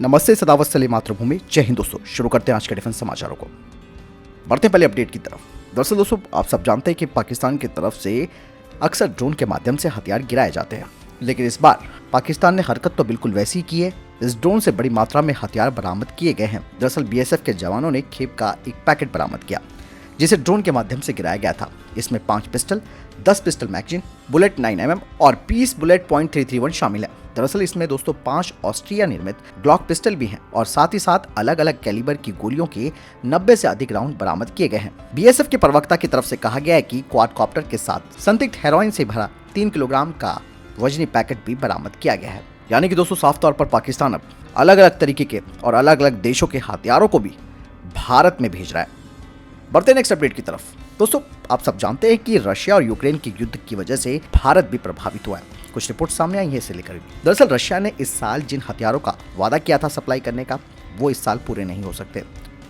नमस्ते, सदावत सले मातृभूमि। जय हिंद दोस्तों। शुरू करते हैं आज के डिफेंस समाचारों को। बढ़ते हैं पहले अपडेट की तरफ। दरअसल दोस्तों, आप सब जानते हैं कि पाकिस्तान की तरफ से अक्सर ड्रोन के माध्यम से हथियार गिराए जाते हैं, लेकिन इस बार पाकिस्तान ने हरकत तो बिल्कुल वैसी ही की है। इस ड्रोन से बड़ी मात्रा में हथियार बरामद किए गए हैं। दरअसल बीएसएफ के जवानों ने खेप का एक पैकेट बरामद किया, जिसे ड्रोन के माध्यम से गिराया गया था। इसमें 5 pistol, 10 pistol magazine, bullet 9mm और 20 बुलेट .331 शामिल है। दरअसल इसमें दोस्तों 5 ऑस्ट्रिया निर्मित ग्लॉक पिस्टल भी हैं और साथ ही साथ अलग अलग कैलिबर की गोलियों के 90 से अधिक राउंड बरामद किए गए हैं। बीएसएफ के प्रवक्ता की तरफ से कहा गया है कि क्वाडकॉप्टर के साथ संदिग्ध हेरोइन से भरा 3 किलोग्राम का वजनी पैकेट भी बरामद किया गया है। यानी कि दोस्तों साफ तौर पर पाकिस्तान अब अलग अलग तरीके के और अलग अलग देशों के हथियारों को भी भारत में भेज रहा है। बढ़ते नेक्स्ट अपडेट की तरफ। दोस्तों आप सब जानते हैं कि रशिया और यूक्रेन के युद्ध की वजह से भारत भी प्रभावित हुआ है। कुछ रिपोर्ट सामने आई है इसे लेकर। दरअसल रशिया ने इस साल जिन हथियारों का वादा किया था सप्लाई करने का, वो इस साल पूरे नहीं हो सकते।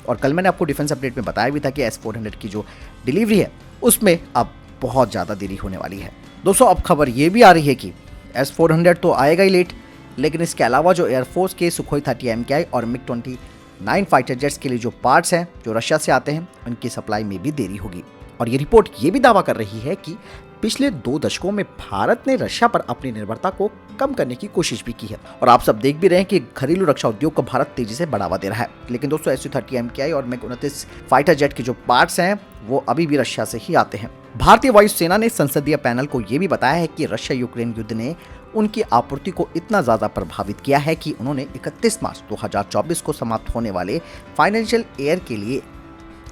और कल मैंने आपको डिफेंस अपडेट में बताया भी था कि S-400 की जो डिलीवरी है उसमें अब बहुत ज़्यादा देरी होने वाली है। दोस्तों अब खबर ये भी आ रही है कि S-400 तो आएगा ही लेट, लेकिन इसके अलावा जो एयरफोर्स के सुखोई 30 MKI और MiG-29 फाइटर जेट्स के लिए जो पार्ट्स हैं जो रशिया से आते हैं, उनकी सप्लाई में भी देरी होगी। और ये रिपोर्ट ये भी दावा कर रही है कि पिछले 2 दशकों में भारत ने रशिया पर अपनी निर्भरता को कम करने की कोशिश भी की है। और आप सब देख भी रहे हैं कि घरेलू रक्षा उद्योग को भारत तेजी से बढ़ावा दे रहा है। लेकिन दोस्तों Su-30 MKI और MiG-29 फाइटर जेट के जो पार्ट्स हैं वो अभी भी रशिया से ही आते हैं। भारतीय वायुसेना ने संसदीय पैनल को ये भी बताया है कि रशिया यूक्रेन युद्ध ने उनकी आपूर्ति को इतना ज्यादा प्रभावित किया है कि उन्होंने 31 मार्च 2024 को समाप्त होने वाले फाइनेंशियल ईयर के लिए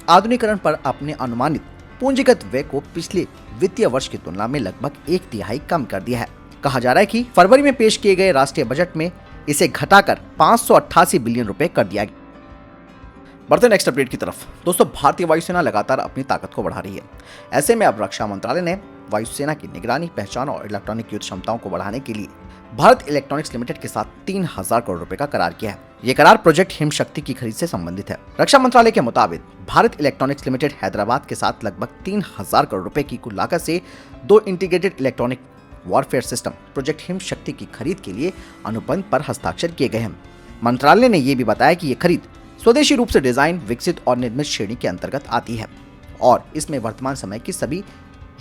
आधुनिकीकरण पर अपने अनुमानित पूंजीगत व्यय को पिछले वित्तीय वर्ष की तुलना में लगभग 1/3 कम कर दिया है। कहा जा रहा है कि फरवरी में पेश किए गए राष्ट्रीय बजट में इसे घटाकर 588 बिलियन रुपए कर दिया गया। बढ़ते नेक्स्ट अपडेट की तरफ। दोस्तों भारतीय वायुसेना लगातार अपनी ताकत को बढ़ा रही है। ऐसे में अब रक्षा मंत्रालय ने वायुसेना की निगरानी, पहचान और इलेक्ट्रॉनिक युद्ध क्षमताओं को बढ़ाने के लिए भारत इलेक्ट्रॉनिक्स लिमिटेड के साथ 3000 करोड़ रुपए का करार किया है। ये करार प्रोजेक्ट हिमशक्ति की खरीद से संबंधित है। रक्षा मंत्रालय के मुताबिक भारत इलेक्ट्रॉनिक्स लिमिटेड हैदराबाद के साथ लगभग 3000 करोड़ रुपए की कुल लागत से 2 integrated electronic warfare system project Himshakti की खरीद के लिए अनुबंध पर हस्ताक्षर किए गए हैं। मंत्रालय ने यह भी बताया कि ये खरीद स्वदेशी रूप से डिजाइन, विकसित और निर्मित श्रेणी के अंतर्गत आती है और इसमें वर्तमान समय की सभी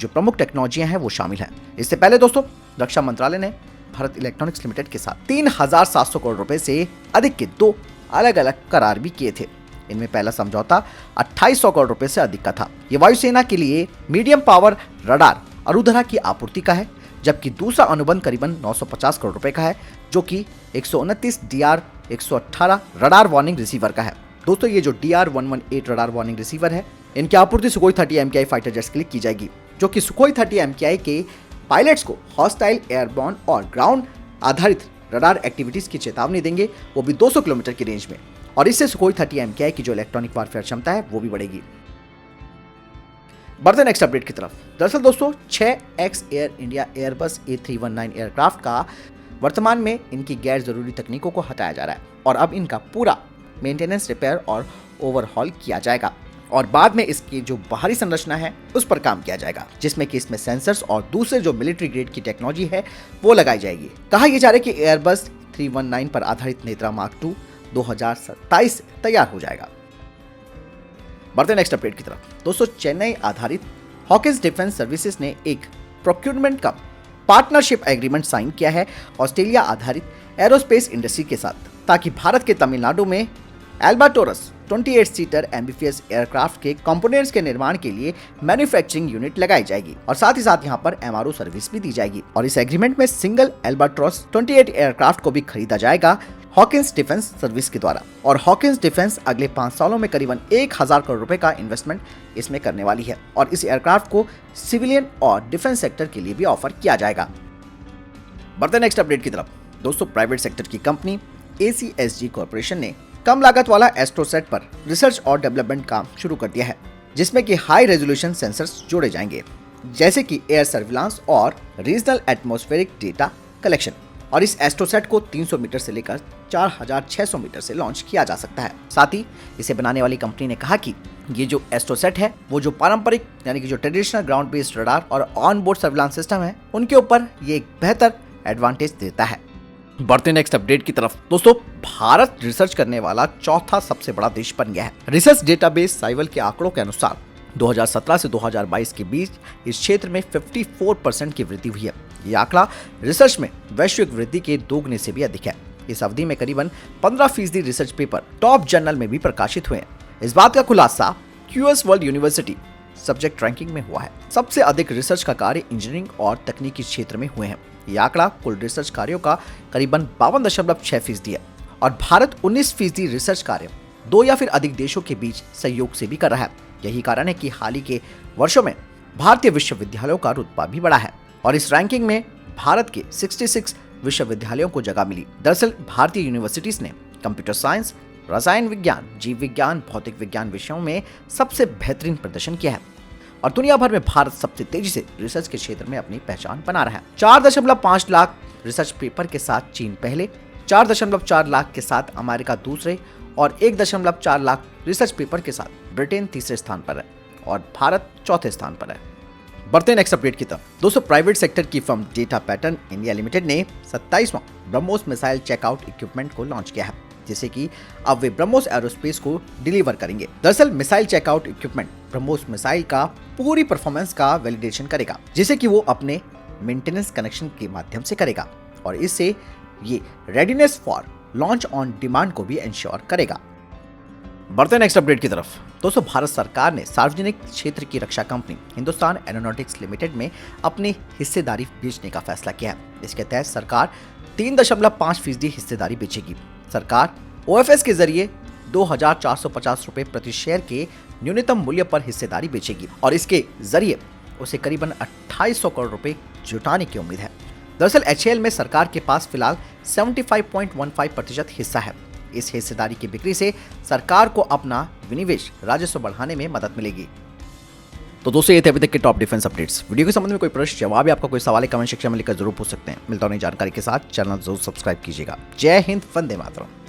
जो प्रमुख टेक्नोलॉजियां हैं वो शामिल हैं। इससे पहले दोस्तों रक्षा मंत्रालय ने भारत इलेक्ट्रॉनिक्स लिमिटेड के साथ 3700 करोड़ रुपए से अधिक के 2 अलग अलग करार भी किए थे। इनमें पहला समझौता 2800 करोड़ रुपए से अधिक का था। ये वायुसेना के लिए मीडियम पावर रडार अरुधरा की आपूर्ति का है, जबकि दूसरा अनुबंध करीबन 950 करोड़ रुपए का है, जो कि 129 DR-118 रडार वार्निंग रिसीवर का है। दोस्तों ये जो DR-118 रडार वार्निंग रिसीवर है, इनकी आपूर्ति सुखोई 30 MKI फाइटर जेट्स के लिए की जाएगी, जो कि सुखोई 30 MKI के पायलट्स को हॉस्टाइल एयरबॉर्न और ग्राउंड आधारित रडार एक्टिविटीज की चेतावनी देंगे, वो भी 200 किलोमीटर की रेंज में। और इससे सुखोई 30 MKI की जो इलेक्ट्रॉनिक वारफेयर क्षमता है वो भी बढ़ेगी। बढ़ते नेक्स्ट अपडेट की तरफ। दरअसल दोस्तों 6X air India Airbus A319 aircraft का वर्तमान में इनकी गैर जरूरी तकनीकों को हटाया जा रहा है और अब इनका पूरा मेंटेनेंस, रिपेयर और ओवरहॉल किया जाएगा और बाद में इसकी जो बाहरी संरचना है उस पर काम किया जाएगा, जिसमें कि इसमें सेंसर्स और दूसरे जो मिलिट्री ग्रेड की टेक्नोलॉजी है वो लगाई जाएगी। कहा यह जा रहा है कि एयरबस 319 पर आधारित नेत्रा मार्क 2 2027 तैयार हो जाएगा। बढ़ते नेक्स्ट अपडेट की तरफ। दोस्तों चेन्नई आधारित हॉकिंस डिफेंस सर्विसेज ने एक प्रोक्यूरमेंट का पार्टनरशिप एग्रीमेंट साइन किया है ऑस्ट्रेलिया आधारित एरोस्पेस इंडस्ट्री के साथ, ताकि भारत के तमिलनाडु में एल्बाटोरस 28 सीटर एम्बिफियस एयरक्राफ्ट के कंपोनेंट्स के निर्माण के लिए मैन्युफैक्चरिंग यूनिट लगाई जाएगी और साथ ही साथ यहां पर MRO सर्विस भी दी जाएगी। और इस एग्रीमेंट में सिंगल एल्बाट्रॉस 28 एयरक्राफ्ट को भी खरीदा जाएगा हॉकिंस डिफेंस सर्विस के द्वारा। और हॉकिंस डिफेंस अगले 5 सालों में करीबन 1000 करोड़ रुपए का इन्वेस्टमेंट इसमें करने वाली है और इस एयरक्राफ्ट को सिविलियन और डिफेंस सेक्टर के लिए भी ऑफर किया जाएगा। बढ़ते नेक्स्ट अपडेट की तरफ। दोस्तों प्राइवेट सेक्टर की कंपनी ACSG कॉर्पोरेशन ने कम लागत वाला एस्ट्रोसेट पर रिसर्च और डेवलपमेंट काम शुरू कर दिया है, जिसमें कि हाई रेजोल्यूशन सेंसर्स जोड़े जाएंगे, जैसे कि एयर सर्विलांस और रीजनल एटमॉस्फेरिक डेटा कलेक्शन। और इस एस्ट्रोसेट को 300 मीटर से लेकर 4600 मीटर से लॉन्च किया जा सकता है। साथ ही इसे बनाने वाली कंपनी ने कहा कि ये जो एस्ट्रोसेट है वो जो पारंपरिक यानी कि जो ट्रेडिशनल ग्राउंड बेस्ड रडार और ऑन बोर्ड सर्विलांस सिस्टम है उनके ऊपर ये एक बेहतर एडवांटेज देता है। बढ़ते हैं नेक्स्ट अपडेट की तरफ। दोस्तों, भारत रिसर्च करने वाला चौथा सबसे बड़ा देश बन गया है। रिसर्च डेटाबेस साइवल के आंकड़ों के अनुसार 2017 से 2022 के बीच इस क्षेत्र में 54% की वृद्धि हुई है। ये आंकड़ा रिसर्च में वैश्विक वृद्धि के दोगुने से भी अधिक है। इस अवधि में करीबन 15% रिसर्च पेपर टॉप जर्नल में भी प्रकाशित हुए हैं। इस बात का खुलासा QS world university subject ranking में हुआ है। सबसे अधिक रिसर्च का कार्य इंजीनियरिंग और तकनीकी क्षेत्र में हुए हैं। ये आंकड़ा कुल रिसर्च कार्यों का करीबन 52.6% है और भारत 19% रिसर्च कार्य 2 या फिर अधिक देशों के बीच सहयोग से भी कर रहा है। यही कारण है कि हाल ही के वर्षों में भारतीय विश्वविद्यालयों का रुतबा भी बढ़ा है और इस रैंकिंग में भारत के 66 विश्वविद्यालयों को जगह मिली। दरअसल भारतीय यूनिवर्सिटीज ने कंप्यूटर साइंस, रसायन विज्ञान, जीव विज्ञान, भौतिक विज्ञान विषयों में सबसे बेहतरीन प्रदर्शन किया है और दुनिया भर में भारत सबसे तेजी से रिसर्च के क्षेत्र में अपनी पहचान बना रहा है। 4.5 लाख रिसर्च पेपर के साथ चीन पहले, 4.4 लाख के साथ अमेरिका दूसरे और 1.4 लाख रिसर्च पेपर के साथ ब्रिटेन तीसरे स्थान पर है और भारत चौथे स्थान पर है। बढ़ते हैं नेक्स्ट अपडेट की तरफ। दोस्तों, प्राइवेट सेक्टर की firm data pattern India limited ने 27वां ब्रह्मोस मिसाइल चेकआउट इक्विपमेंट को लॉन्च किया है, जिससे कि अब वे ब्रह्मोस एरोस्पेस को डिलीवर करेंगे। दरअसल missile checkout equipment BrahMos missile का पूरी परफॉर्मेंस का वैलिडेशन करेगा, जिसे कि वो अपने मेंटेनेंस कनेक्शन के माध्यम से करेगा और इससे ये readiness for launch on demand को भी इंश्योर करेगा। बढ़ते हैं नेक्स्ट अपडेट की तरफ। दोस्तों, भारत सरकार ने सार्वजनिक क्षेत्र की रक्षा कंपनी हिंदुस्तान एरोनॉटिक्स लिमिटेड में अपनी हिस्सेदारी बेचने का फैसला किया है। इसके तहत सरकार 3.5% हिस्सेदारी बेचेगी। सरकार ओएफएस के जरिए 2,450 रुपए प्रति शेयर के न्यूनतम मूल्य पर हिस्सेदारी बेचेगी और इसके जरिए उसे करीबन 2800 करोड़ रुपए जुटाने की उम्मीद है। दरअसल एचएएल में सरकार के पास फिलहाल 75.15% हिस्सा है। इस हिस्सेदारी की बिक्री से सरकार को अपना विनिवेश राजस्व बढ़ाने में मदद मिलेगी। तो दोस्तों, ये थे अभी तक के टॉप डिफेंस अपडेट्स। वीडियो के संबंध में कोई प्रश्न, जवाब या आपका कोई सवाल है कमेंट सेक्शन में लिखकर जरूर पूछ सकते हैं। मिलता हूं नई जानकारी के साथ। चैनल जरूर सब्सक्राइब कीजिएगा। जय हिंद, वंदे मातरम।